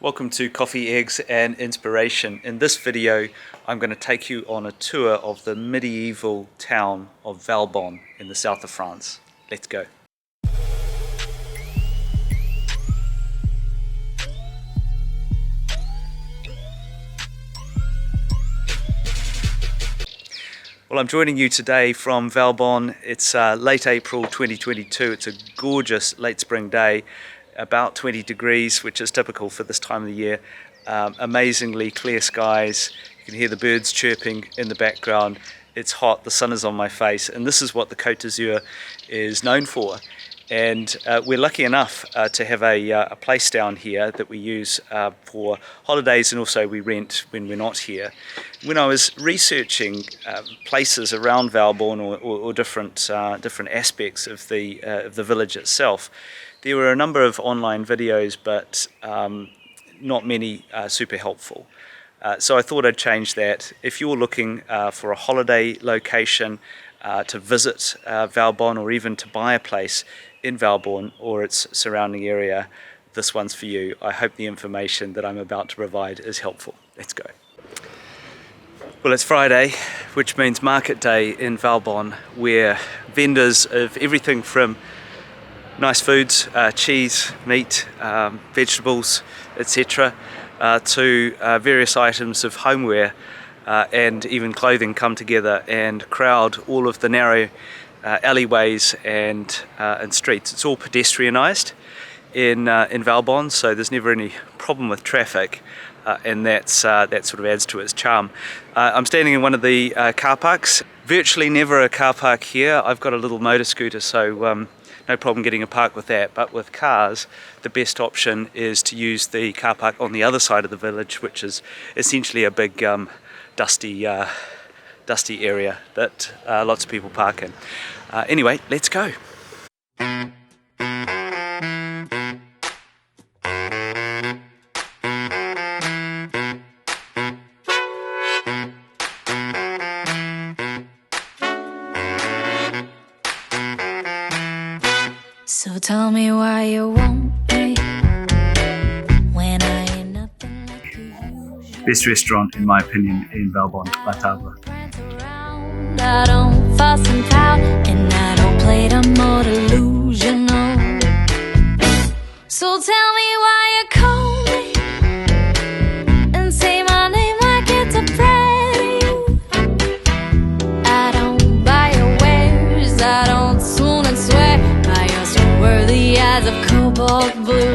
Welcome to Coffee, Eggs and Inspiration. In this video I'm going to take you on a tour of the medieval town of Valbonne in the south of France. Let's go. Well, I'm joining you today from Valbonne. It's late April 2022. It's a gorgeous late spring day, about 20 degrees, which is typical for this time of the year. Amazingly clear skies. You can hear the birds chirping in the background. It's hot, the sun is on my face, and this is what the Cote is known for. And we're lucky enough to have a place down here that we use for holidays, and also we rent when we're not here. When I was researching places around Valbonne or different aspects of the village itself, there were a number of online videos, but not many super helpful. So I thought I'd change that. If you're looking for a holiday location to visit Valbonne, or even to buy a place in Valbonne or its surrounding area, this one's for you. I hope the information that I'm about to provide is helpful. Let's go. Well, it's Friday, which means market day in Valbonne, where vendors of everything from nice foods, cheese, meat, vegetables, etc., to various items of homeware and even clothing come together and crowd all of the narrow alleyways and streets. It's all pedestrianised in Valbonne, so there's never any problem with traffic, and that sort of adds to its charm. I'm standing in one of the car parks. Virtually never a car park here. I've got a little motor scooter, so no problem getting a park with that. But with cars, the best option is to use the car park on the other side of the village, which is essentially a big dusty area that lots of people park in. Anyway, let's go. So tell me why you want me when I ain't nothing like you usually. Best restaurant, in my opinion, in Valbonne, La Table. I don't fuss and pout, and I don't play the more delusional. So tell me why you call me and say my name like it's a pretty. I don't buy your wares, I don't swoon and swear by your so worthy eyes of cobalt blue.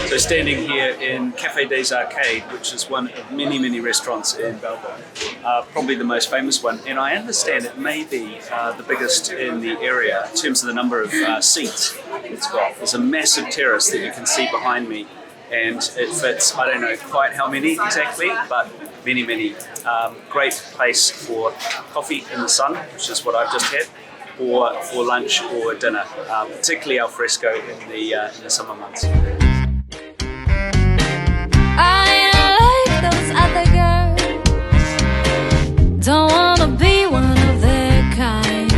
So standing here in Café des Arcades, which is one of many restaurants in Valbonne, probably the most famous one, and I understand it may be the biggest in the area in terms of the number of seats it's got. There's a massive terrace that you can see behind me, and it fits, I don't know quite how many exactly, but many. Great place for coffee in the sun, which is what I've just had, or for lunch or dinner, particularly al fresco in the summer months. Don't wanna be one of their kind.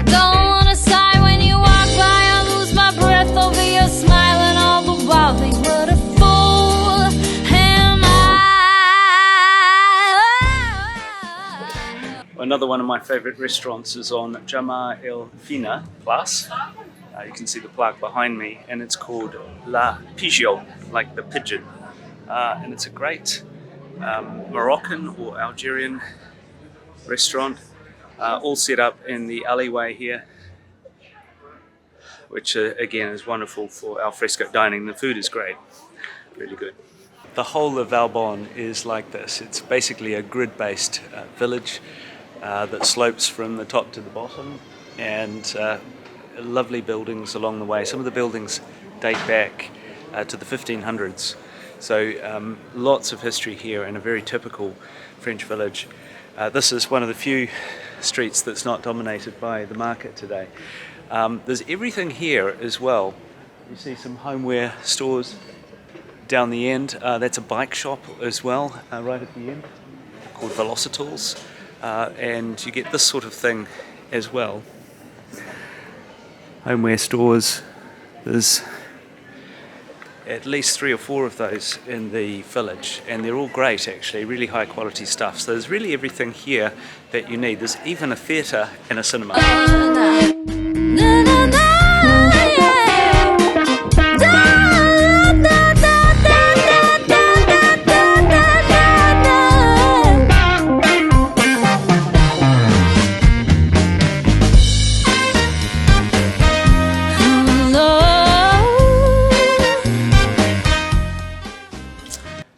Don't wanna sigh when you walk by. I lose my breath over your smile, and all the while think what a fool am I. Another one of my favorite restaurants is on Jamar El Fina Place. You can see the plaque behind me, and it's called La Pigeon, like the pigeon. And it's a great Moroccan or Algerian restaurant, all set up in the alleyway here, which again is wonderful for al fresco dining. The food is great, really good. The whole of Valbonne is like this. It's basically a grid-based village that slopes from the top to the bottom, and lovely buildings along the way. Some of the buildings date back to the 1500s. So lots of history here, and a very typical French village. This is one of the few streets that's not dominated by the market today. There's everything here as well. You see some homeware stores down the end. That's a bike shop as well, right at the end, called Velocitools. And you get this sort of thing as well. homeware stores. There's at least 3 or 4 of those in the village, and they're all great actually, really high quality stuff. So there's really everything here that you need. There's even a theatre and a cinema.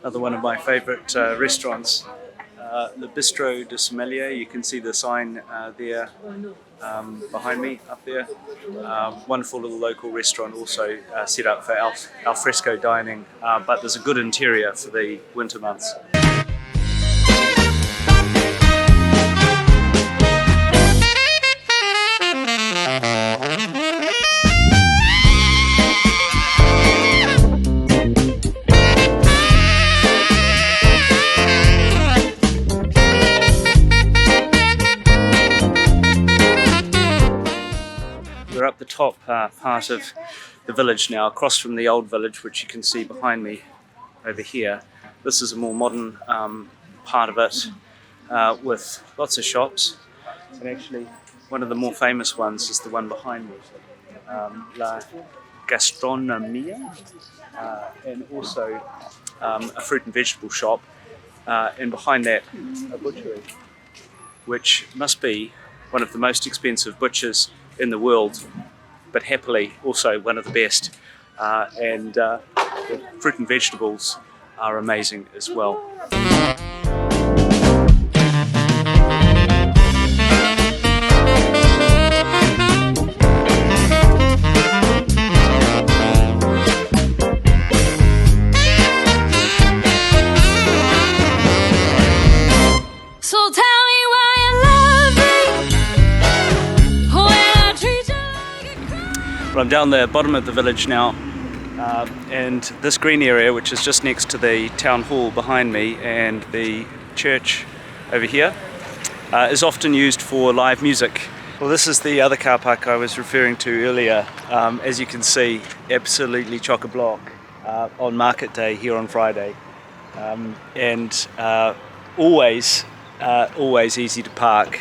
Another one of my favourite restaurants, the Bistro De Somalia. You can see the sign there behind me up there. Wonderful little local restaurant, also set up for al fresco dining, but there's a good interior for the winter months. We're up the top part of the village now, across from the old village, which you can see behind me over here. This is a more modern part of it, with lots of shops, and actually one of the more famous ones is the one behind me, La Gastronomia, and also a fruit and vegetable shop, and behind that a butchery, which must be one of the most expensive butchers in the world, but happily also one of the best, and the fruit and vegetables are amazing as well. So tell me why you love me when I treat you like a crime. Well, I'm down the bottom of the village now, and this green area, which is just next to the town hall behind me and the church over here, is often used for live music. Well, this is the other car park I was referring to earlier. As you can see, absolutely chock-a-block on market day here on Friday, and always easy to park.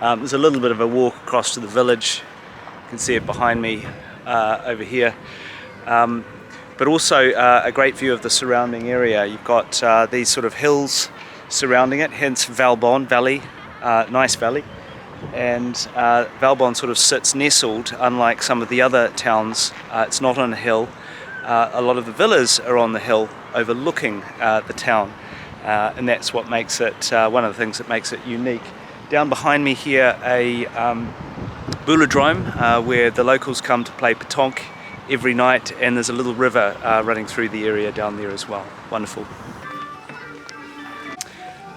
There's a little bit of a walk across to the village. You can see it behind me over here, but also a great view of the surrounding area. You've got these sort of hills surrounding it, hence Valbonne Valley, nice valley, and Valbonne sort of sits nestled, unlike some of the other towns. It's not on a hill. A lot of the villas are on the hill overlooking the town. And that's what makes it, one of the things that makes it unique. Down behind me here, a boulodrome where the locals come to play petanque every night, and there's a little river running through the area down there as well. Wonderful.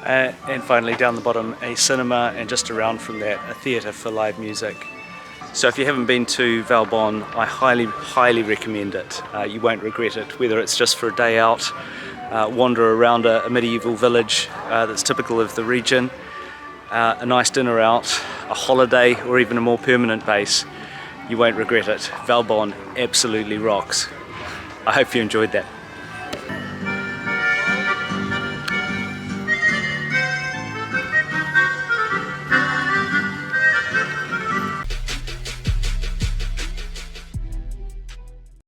And finally down the bottom, a cinema, and just around from that, a theatre for live music. So if you haven't been to Valbonne, I highly recommend it. You won't regret it, whether it's just for a day out, wander around a medieval village that's typical of the region, a nice dinner out, a holiday, or even a more permanent base. You won't regret it. Valbonne absolutely rocks. I hope you enjoyed that.